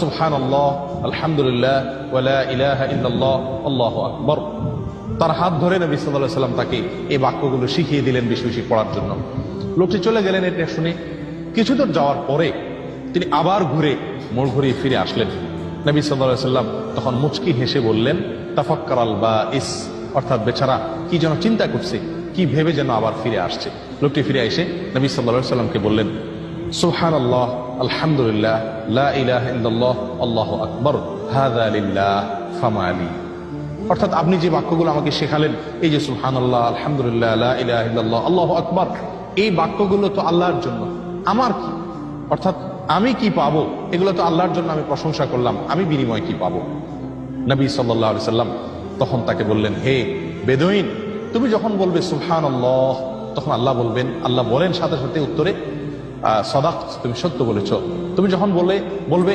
সুবহানাল্লাহ, আলহামদুলিল্লাহ, ওয়া লা ইলাহা ইল্লাল্লাহ, আল্লাহু আকবার। তার হাত ধরে নবী সাল্লাল্লাহু আলাইহি ওয়াসাল্লাম তাকে এই বাক্যগুলো শিখিয়ে দিলেন বেশি বেশি পড়ার জন্য। লোকটি চলে গেলেন। এটা শুনে কিছু দূর যাওয়ার পরে তিনি আবার ঘুরে মোড় ঘুরিয়ে ফিরে আসলেন। নবী সাল্লাল্লাহু আলাইহি ওয়াসাল্লাম তখন মুচকি হেসে বললেন, তাফাক্কারাল বাইস, অর্থাৎ বেচারা কি যেন চিন্তা করছে, কি ভেবে যেন আবার ফিরে আসছে। লোকটি ফিরে এসে নবী সাল্লাল্লাহু আলাইহি ওয়াসাল্লামকে বললেন, সুবহানাল্লাহ, আলহামদুলিল্লাহ, লা ইলাহা ইল্লাল্লাহ, আল্লাহু আকবার, হাযা লিল্লাহ ফামা আলী। অর্থাৎ আপনি যে বাক্যগুলো আমাকে শেখালেন, এই যে সুবহানাল্লাহ, আলহামদুলিল্লাহ, লা ইলাহা ইল্লাল্লাহ, আল্লাহু আকবার, এই বাক্যগুলো তো আল্লাহর জন্য, আমার কি? অর্থাৎ আমি কি পাবো? এগুলো তো আল্লাহর জন্য আমি প্রশংসা করলাম, আমি বিনিময় কি পাবো? নবী সাল্লাল্লাহু আলাইহি সাল্লাম তখন তাকে বললেন, হে বেদুইন, তুমি যখন বলবে সুবহানাল্লাহ, তখন আল্লাহ বলেন সাথে সাথে উত্তরে, সাদাকত, তুমি সত্য বলেছ। তুমি যখন বলবে